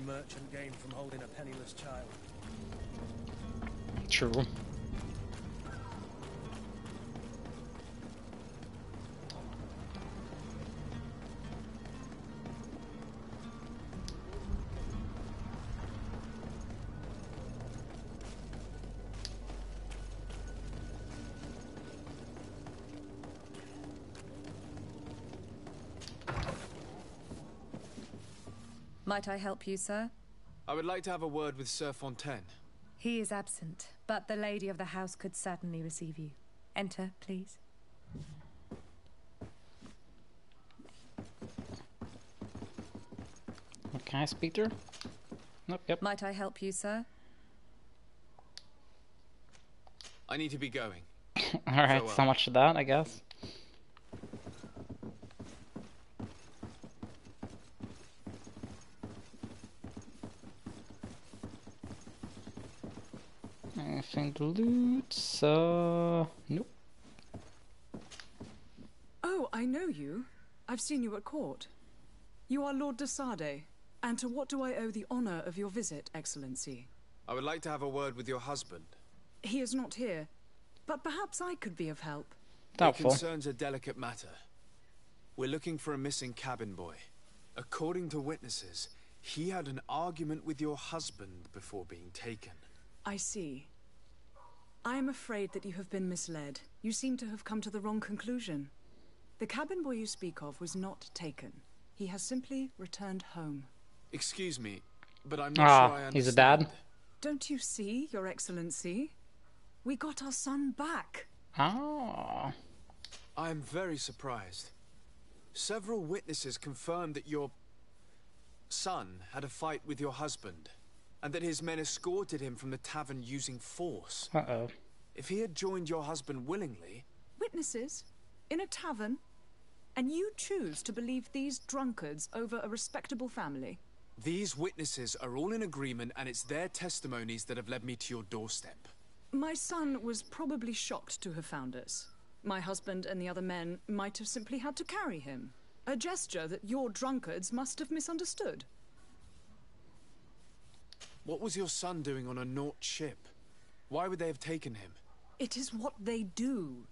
Merchant gained from holding a penniless child. True. Might I help you, sir? I would like to have a word with Sir Fontaine. He is absent, but the lady of the house could certainly receive you. Enter, please. Can I speak to her? Nope, yep. Might I help you, sir? I need to be going. Alright, so much for that, I guess. Anything to loot? Nope. Oh, I know you. I've seen you at court. You are Lord de Sade. And to what do I owe the honor of your visit, Excellency? I would like to have a word with your husband. He is not here, but perhaps I could be of help. Doubtful. It concerns a delicate matter. We're looking for a missing cabin boy. According to witnesses, he had an argument with your husband before being taken. I see. I am afraid that you have been misled. You seem to have come to the wrong conclusion. The cabin boy you speak of was not taken. He has simply returned home. Excuse me, but I'm not sure I understand. He's a dad? Don't you see, Your Excellency? We got our son back. Oh. I am very surprised. Several witnesses confirmed that your son had a fight with your husband, and that his men escorted him from the tavern using force. Uh-oh. If he had joined your husband willingly... Witnesses? In a tavern? And you choose to believe these drunkards over a respectable family? These witnesses are all in agreement, and it's their testimonies that have led me to your doorstep. My son was probably shocked to have found us. My husband and the other men might have simply had to carry him. A gesture that your drunkards must have misunderstood. What was your son doing on a Naut ship? Why would they have taken him? It is what they do.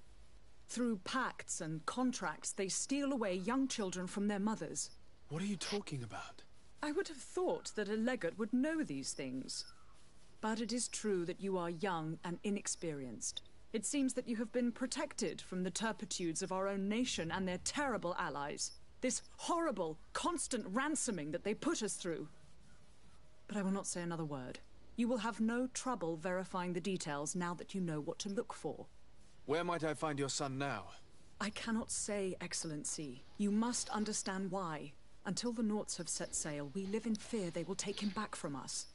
Through pacts and contracts, they steal away young children from their mothers. What are you talking about? I would have thought that a legate would know these things. But it is true that you are young and inexperienced. It seems that you have been protected from the turpitudes of our own nation and their terrible allies. This horrible, constant ransoming that they put us through. But I will not say another word. You will have no trouble verifying the details now that you know what to look for. Where might I find your son now? I cannot say, Excellency. You must understand why. Until the Nauts have set sail, we live in fear they will take him back from us.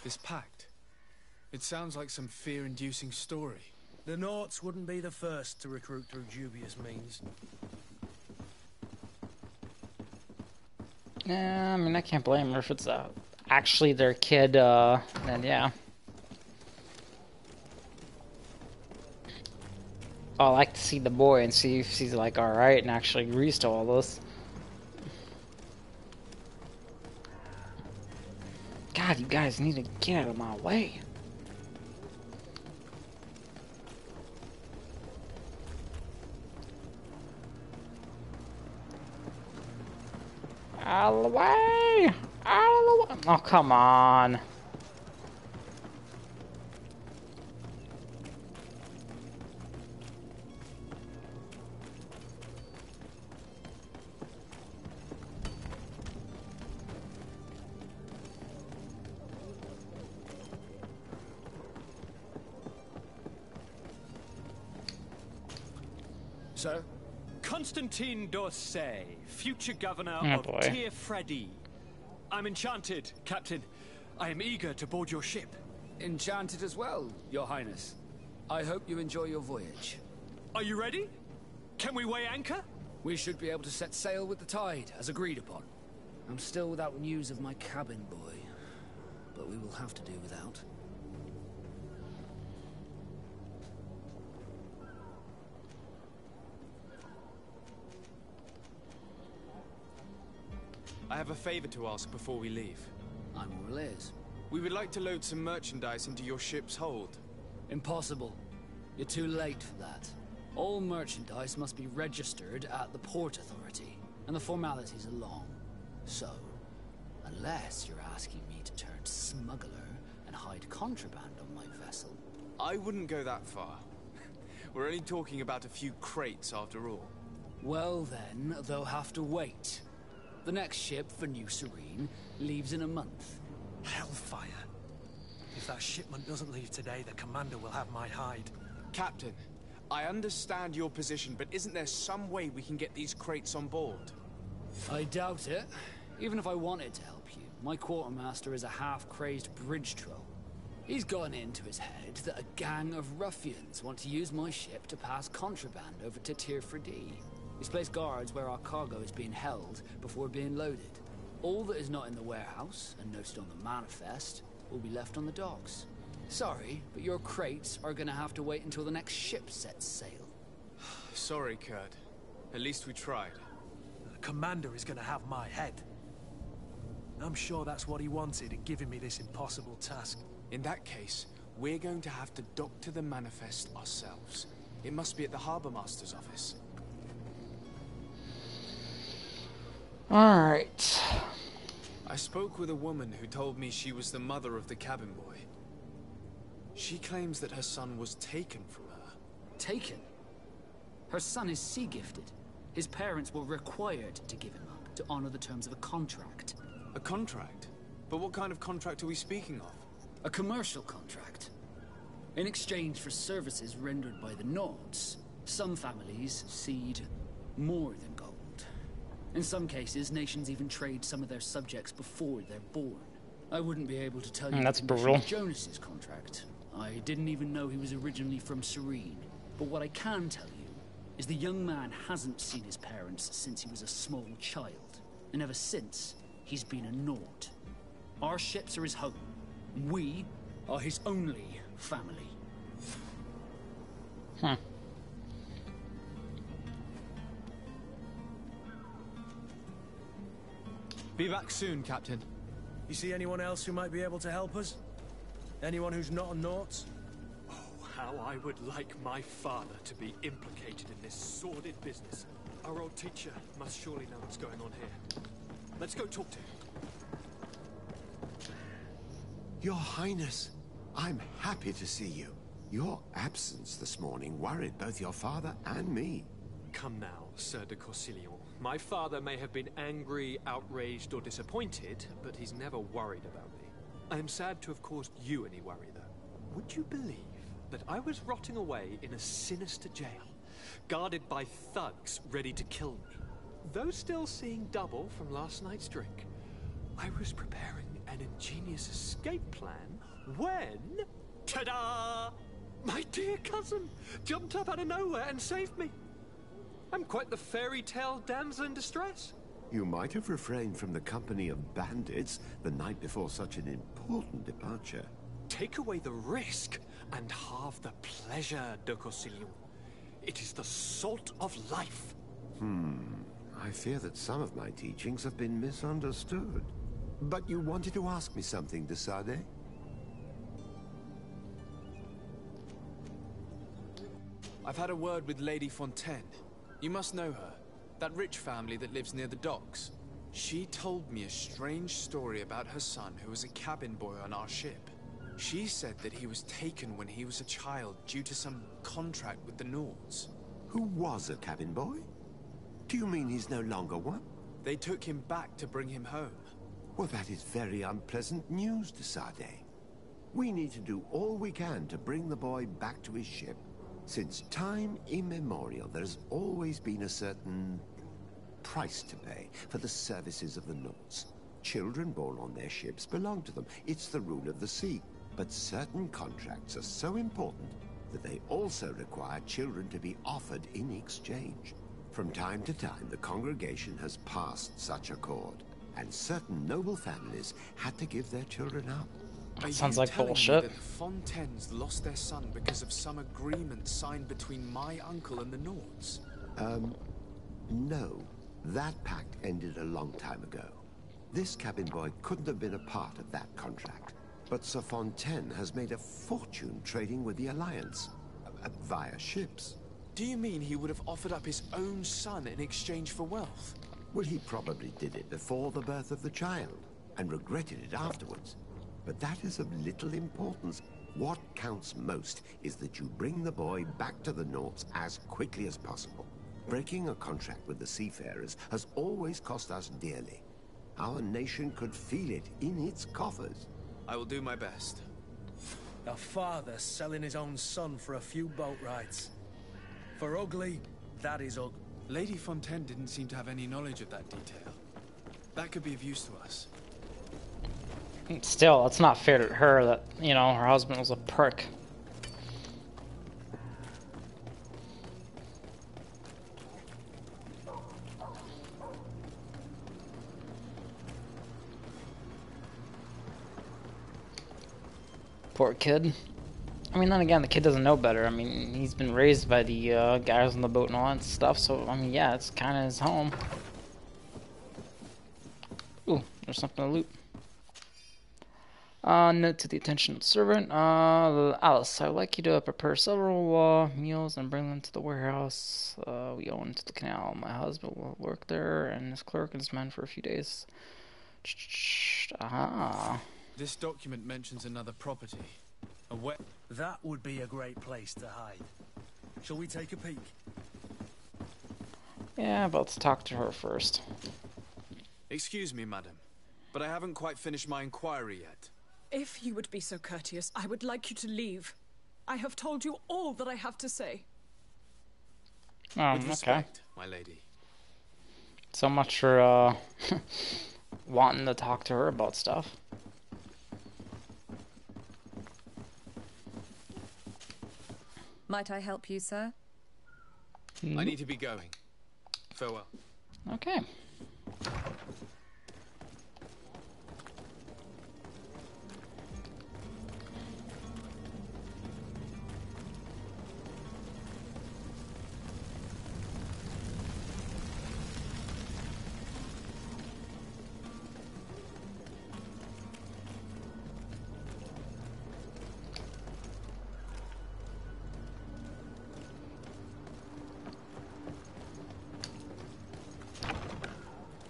This pact? It sounds like some fear-inducing story. The Nauts wouldn't be the first to recruit through dubious means. Yeah, I mean, I can't blame her if it's actually their kid, then yeah. Oh, I like to see the boy and see if he's like alright and actually agrees to all this. God, you guys need to get out of my way. Out of the way! Out of the way! Oh, come on. Sir? Constantine d'Orsay, future governor of boy. Tir Freddy. I'm enchanted, Captain. I am eager to board your ship. Enchanted as well, Your Highness. I hope you enjoy your voyage. Are you ready? Can we weigh anchor? We should be able to set sail with the tide, as agreed upon. I'm still without news of my cabin boy, but we will have to do without. I have a favor to ask before we leave. I'm all ears. We would like to load some merchandise into your ship's hold. Impossible. You're too late for that. All merchandise must be registered at the Port Authority, and the formalities are long. So, unless you're asking me to turn smuggler and hide contraband on my vessel... I wouldn't go that far. We're only talking about a few crates after all. Well then, they'll have to wait. The next ship for New Serene leaves in a month. Hellfire. If that shipment doesn't leave today, the commander will have my hide. Captain, I understand your position, but isn't there some way we can get these crates on board? I doubt it. Even if I wanted to help you, my quartermaster is a half-crazed bridge troll. He's gotten into his head that a gang of ruffians want to use my ship to pass contraband over to Tier 4D. He's placed guards where our cargo is being held before being loaded. All that is not in the warehouse, and noted on the manifest, will be left on the docks. Sorry, but your crates are gonna have to wait until the next ship sets sail. Sorry, Kurt. At least we tried. The commander is gonna have my head. I'm sure that's what he wanted in giving me this impossible task. In that case, we're going to have to doctor the manifest ourselves. It must be at the Harbour Master's office. Alright. I spoke with a woman who told me she was the mother of the cabin boy. She claims that her son was taken from her. Taken? Her son is sea-gifted. His parents were required to give him up to honor the terms of a contract. A contract? But what kind of contract are we speaking of? A commercial contract. In exchange for services rendered by the Nords, some families cede more than gold. In some cases, nations even trade some of their subjects before they're born. I wouldn't be able to tell you That's the condition brutal. of Jonas's contract. I didn't even know he was originally from Serene. But what I can tell you is the young man hasn't seen his parents since he was a small child. And ever since, he's been a Nord. Our ships are his home. We are his only family. Huh. Be back soon, Captain. You see anyone else who might be able to help us? Anyone who's not a Naut? Oh, how I would like my father to be implicated in this sordid business. Our old teacher must surely know what's going on here. Let's go talk to him. Your Highness, I'm happy to see you. Your absence this morning worried both your father and me. Come now, Sir de Corsilion. My father may have been angry, outraged, or disappointed, but he's never worried about me. I am sad to have caused you any worry, though. Would you believe that I was rotting away in a sinister jail, guarded by thugs ready to kill me? Though still seeing double from last night's drink, I was preparing an ingenious escape plan when... ta-da! My dear cousin jumped up out of nowhere and saved me. I'm quite the fairy tale damsel in distress. You might have refrained from the company of bandits the night before such an important departure. Take away the risk and halve the pleasure, de Corsilion. It is the salt of life. I fear that some of my teachings have been misunderstood. But you wanted to ask me something, de Sade? I've had a word with Lady Fontaine. You must know her. That rich family that lives near the docks. She told me a strange story about her son who was a cabin boy on our ship. She said that he was taken when he was a child due to some contract with the Nords. Who was a cabin boy? Do you mean he's no longer one? They took him back to bring him home. Well, that is very unpleasant news, de Sade. We need to do all we can to bring the boy back to his ship. Since time immemorial, there's always been a certain price to pay for the services of the Nords. Children born on their ships belong to them. It's the rule of the sea. But certain contracts are so important that they also require children to be offered in exchange. From time to time, the congregation has passed such accord, and certain noble families had to give their children up. Are Sounds you like telling me bullshit. that the Fontaines lost their son because of some agreement signed between my uncle and the Nords? No. That pact ended a long time ago. This cabin boy couldn't have been a part of that contract. But Sir Fontaine has made a fortune trading with the Alliance, via ships. Do you mean he would have offered up his own son in exchange for wealth? Well, he probably did it before the birth of the child, and regretted it afterwards. But that is of little importance. What counts most is that you bring the boy back to the Norts as quickly as possible. Breaking a contract with the seafarers has always cost us dearly. Our nation could feel it in its coffers. I will do my best. A father selling his own son for a few boat rides. For ugly, that is ugly. Lady Fontaine didn't seem to have any knowledge of that detail. That could be of use to us. Still, it's not fair to her that, you know, her husband was a prick. Poor kid. I mean, then again, the kid doesn't know better. I mean, he's been raised by the guys on the boat and all that stuff, so, I mean, yeah, it's kind of his home. Ooh, there's something to loot. Note to the attention of the servant. Alice, I would like you to prepare several meals and bring them to the warehouse we own to the canal. My husband will work there, and his clerk and his men for a few days. Ah. This document mentions another property. That would be a great place to hide. Shall we take a peek? Yeah, but let's talk to her first. Excuse me, madam, but I haven't quite finished my inquiry yet. If you would be so courteous, I would like you to leave. I have told you all that I have to say. With respect, my lady. So much for wanting to talk to her about stuff. Might I help you, sir? I need to be going. Farewell. Okay.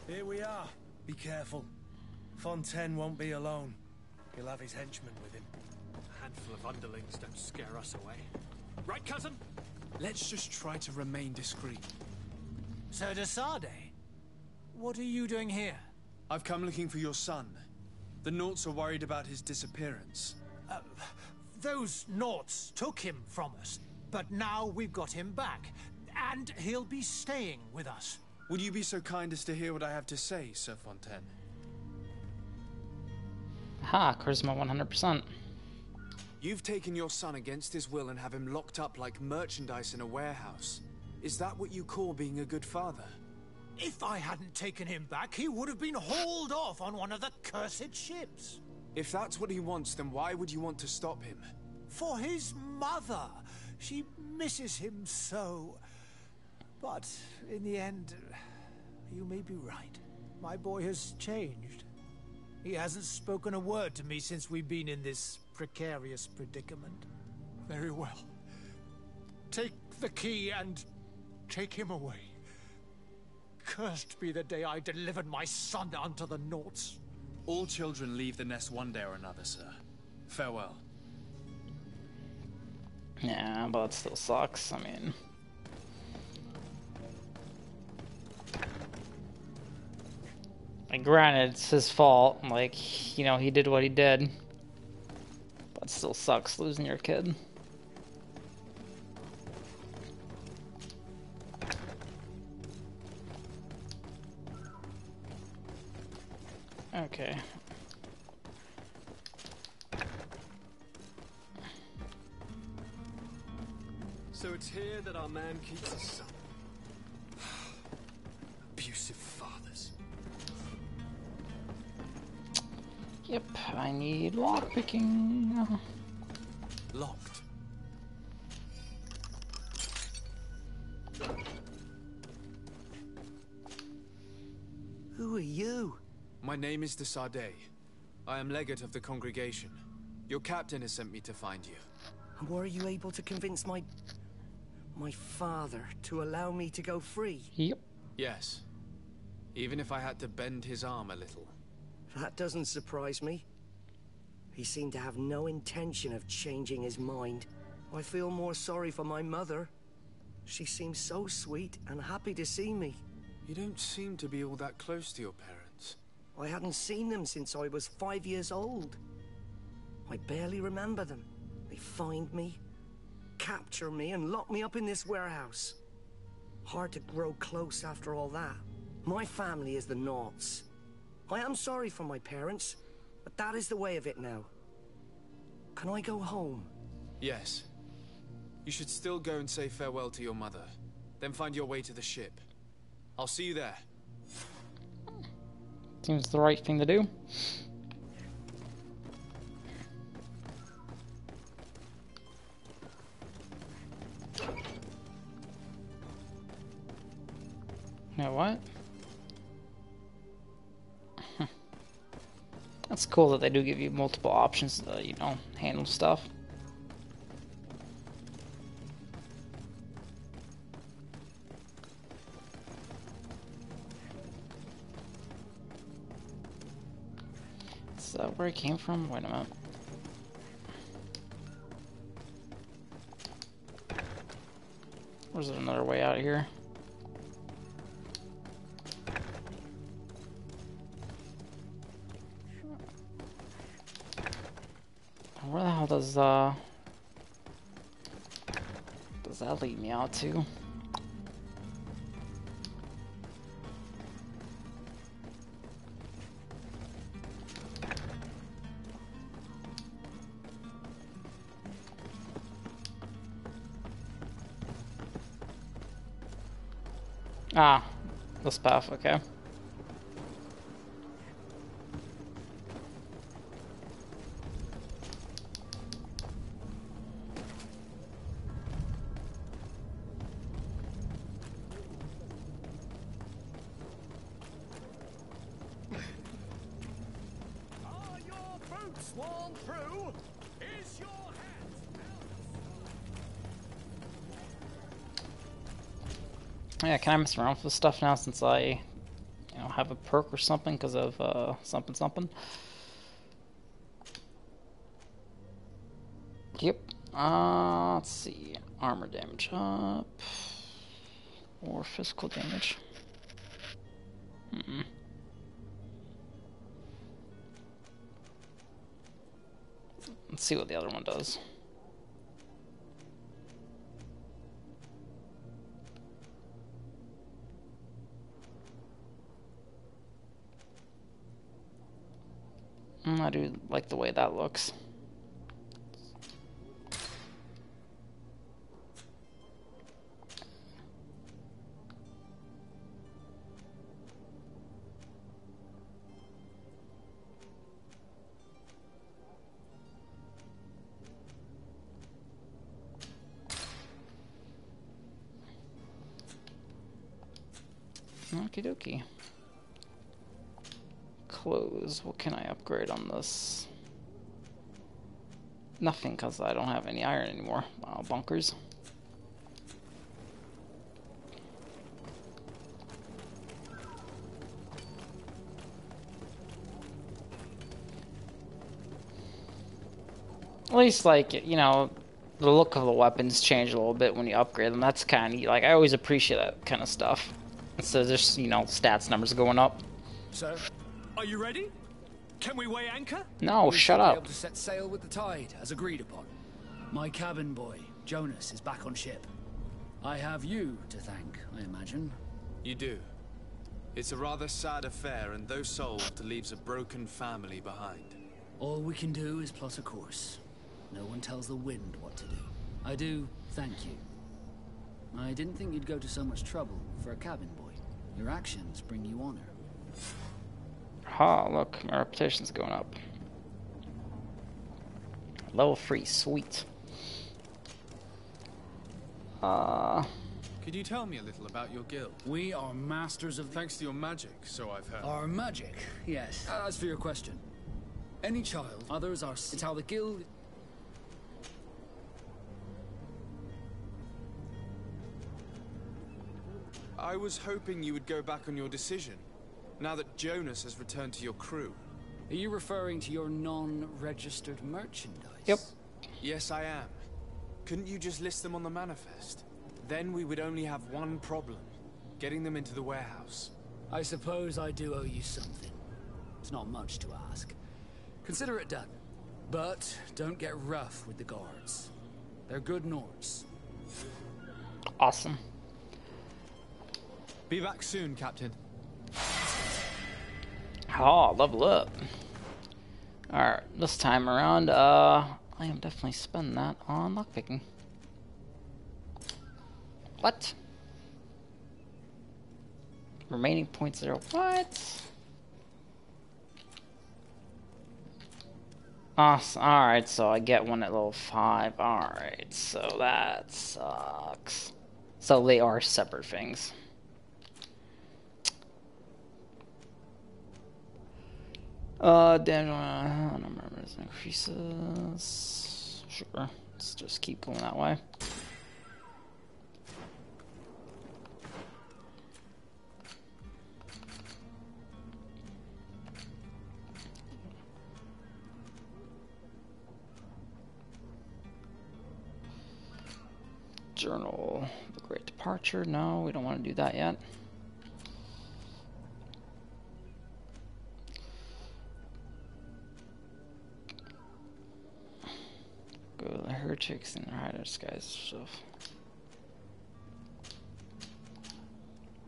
Here we are. Be careful. Fontaine won't be alone. He'll have his henchmen with him. A handful of underlings don't scare us away. Right, cousin? Let's just try to remain discreet. Sir de Sade, what are you doing here? I've come looking for your son. The Norts are worried about his disappearance. Those Norts took him from us, but now we've got him back, and he'll be staying with us. Would you be so kind as to hear what I have to say, Sir Fontaine? Ha, charisma 100%. You've taken your son against his will and have him locked up like merchandise in a warehouse. Is that what you call being a good father? If I hadn't taken him back, he would have been hauled off on one of the cursed ships. If that's what he wants, then why would you want to stop him? For his mother. She misses him so. But in the end, you may be right. My boy has changed. He hasn't spoken a word to me since we've been in this precarious predicament. Very well. Take the key and take him away. Cursed be the day I delivered my son unto the Norts. All children leave the nest one day or another, sir. Farewell. Yeah, but it still sucks. I mean... Like, granted, it's his fault. Like, you know, he did what he did. But it still sucks losing your kid. Okay. So it's here that our man keeps his son. Abusive fathers. Yep, I need lockpicking. Locked. Who are you? My name is de Sardet. I am legate of the congregation. Your captain has sent me to find you. And were you able to convince my father to allow me to go free? Yep. Yes. Even if I had to bend his arm a little. That doesn't surprise me. He seemed to have no intention of changing his mind. I feel more sorry for my mother. She seems so sweet and happy to see me. You don't seem to be all that close to your parents. I hadn't seen them since I was 5 years old. I barely remember them. They find me, capture me, and lock me up in this warehouse. Hard to grow close after all that. My family is the Naughts. I am sorry for my parents, but that is the way of it now. Can I go home? Yes. You should still go and say farewell to your mother. Then find your way to the ship. I'll see you there. Seems the right thing to do. You know what? That's cool that they do give you multiple options to, you know, handle stuff. Is that where it came from? Wait a minute. Or is it another way out of here? Where the hell does that lead me out to? Ah, this path, okay. Yeah, can I mess around with this stuff now since I, you know, have a perk or something because of something something? Yep. Let's see. Armor damage up. Or physical damage. Let's see what the other one does. I do like the way that looks. Okie dokie. Clothes. What can I upgrade on this? Nothing, because I don't have any iron anymore. Wow, bunkers. At least, like, you know, the look of the weapons change a little bit when you upgrade them. That's kind of neat. Like, I always appreciate that kind of stuff. Instead of just, you know, stats numbers going up. So, are you ready? Can we weigh anchor? No, shut up. Able to set sail with the tide, as agreed upon. My cabin boy, Jonas, is back on ship. I have you to thank, I imagine. You do. It's a rather sad affair, and though solved, leaves a broken family behind. All we can do is plot a course. No one tells the wind what to do. I do thank you. I didn't think you'd go to so much trouble for a cabin boy. Your actions bring you honor. Ha, look, my reputation's going up. Level 3, sweet. Could you tell me a little about your guild? We are masters of... Thanks to your magic, so I've heard. Our magic, yes. As for your question, any child, others are... It's how the guild... I was hoping you would go back on your decision, now that Jonas has returned to your crew. Are you referring to your non-registered merchandise? Yep. Yes, I am. Couldn't you just list them on the manifest? Then we would only have one problem, getting them into the warehouse. I suppose I do owe you something. It's not much to ask. Consider it done. But don't get rough with the guards. They're good Nords. Awesome. Be back soon, Captain. Oh, level up. Alright, this time around, I am definitely spending that on lockpicking. What? Remaining points 0. What? Awesome. Alright, so I get one at level 5. Alright, so that sucks. So they are separate things. Damage number of members increases. Sure, let's just keep going that way. Journal the Great Departure. No, we don't want to do that yet. Go to the heretics and hide our skies stuff.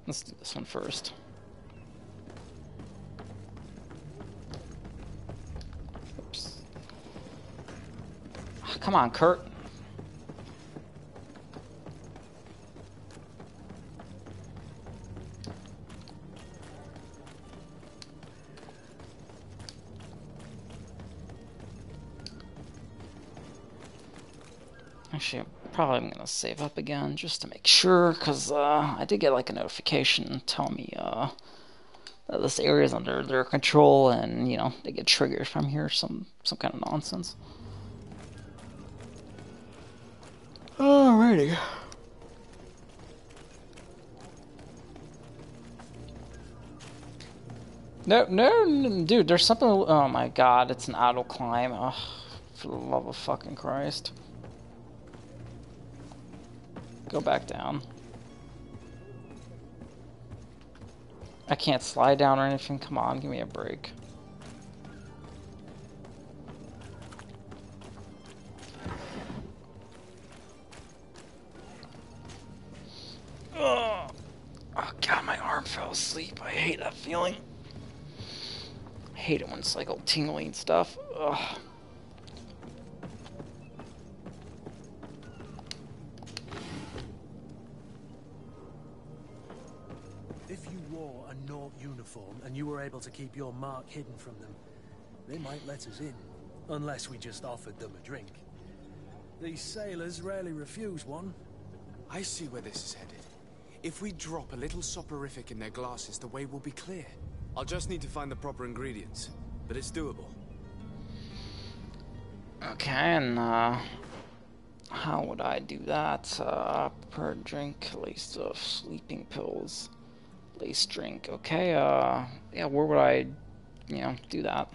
Let's do this one first. Oops. Oh, come on, Kurt. Actually, I'm probably gonna save up again just to make sure, because I did get like a notification telling me that this area is under their control, and you know they get triggered from here, some kind of nonsense. Alrighty. No, dude, there's something. Oh my god, it's an auto climb. Oh, for the love of fucking Christ. Go back down. I can't slide down or anything. Come on, give me a break. Oh god, my arm fell asleep. I hate that feeling. I hate it when it's like all tingly and stuff. Ugh. And you were able to keep your mark hidden from them, they might let us in, unless we just offered them a drink. These sailors rarely refuse one. I see where this is headed. If we drop a little soporific in their glasses, the way will be clear. I'll just need to find the proper ingredients, but it's doable. Okay, and how would I do that? Per drink, laced of sleeping pills. Lace drink. Okay, yeah, where would I, do that?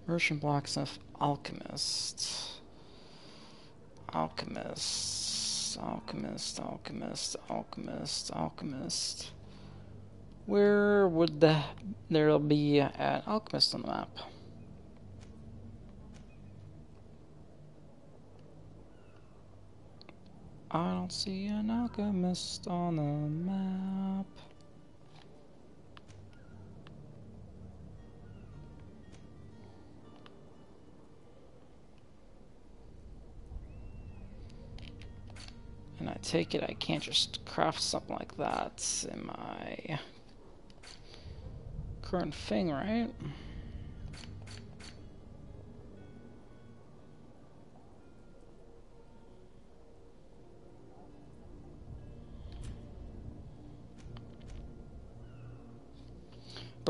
Merchant, blacksmith, alchemist. Alchemist. Where would there be an alchemist on the map? I don't see an alchemist on the map. And I take it I can't just craft something like that in my current thing, right?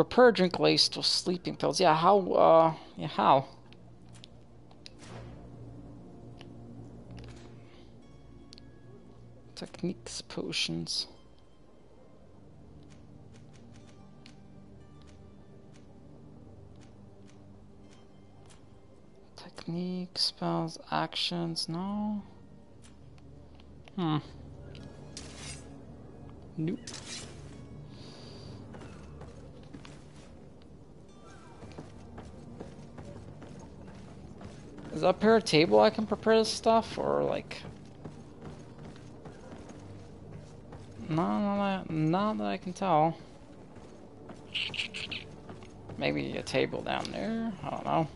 Prepare a drink laced with sleeping pills. Yeah, how? Techniques, potions. Techniques, spells, actions, no. Nope. Is up here a table I can prepare this stuff, or like... No, not that I can tell. Maybe a table down there? I don't know.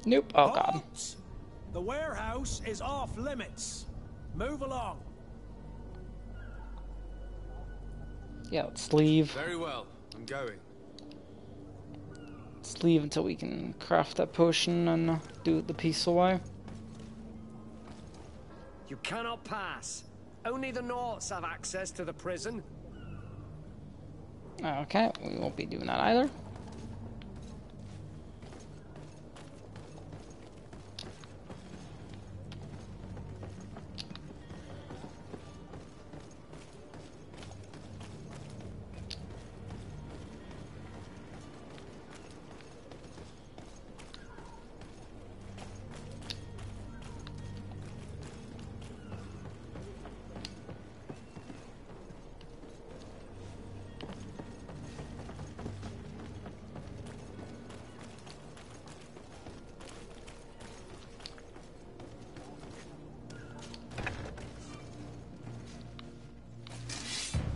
Nope. Oh god. The warehouse is off limits. Move along. Yeah, let's leave. Very well. I'm going. Let's leave until we can craft that potion and do it the peaceful way. You cannot pass. Only the Norts have access to the prison. Okay, we won't be doing that either.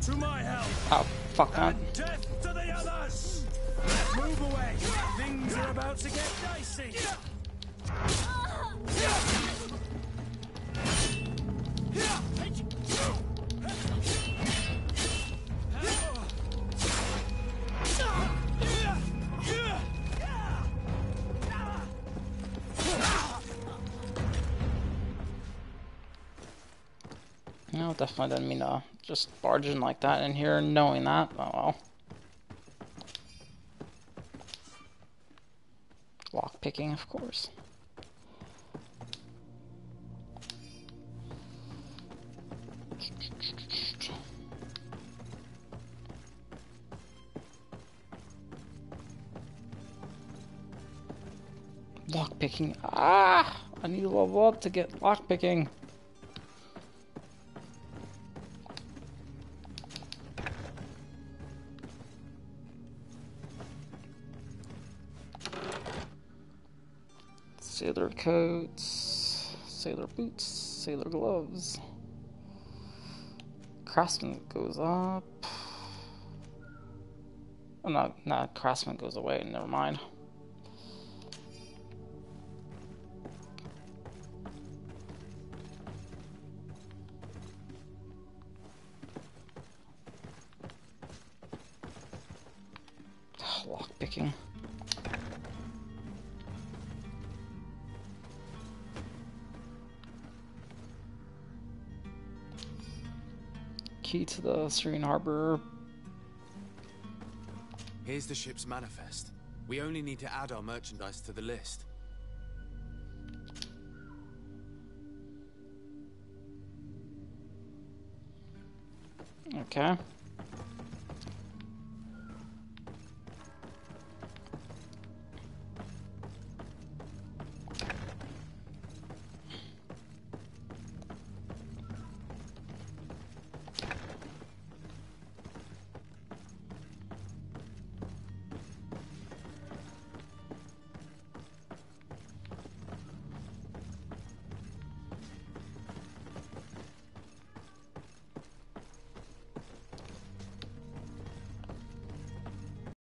To my help. Oh, fuck that. Death to the others. Move away. Things are about to get dicey. No, definitely didn't mean to just barge in like that in here knowing that. Oh well. Lock picking, of course. Lock picking. Ah! I need to level up to get lock picking. Sailor coats, sailor boots, sailor gloves. Craftsman goes up. Oh no, no, craftsman goes away, never mind. Lock picking. Key to the Serene Harbor. Here's the ship's manifest. We only need to add our merchandise to the list. Okay.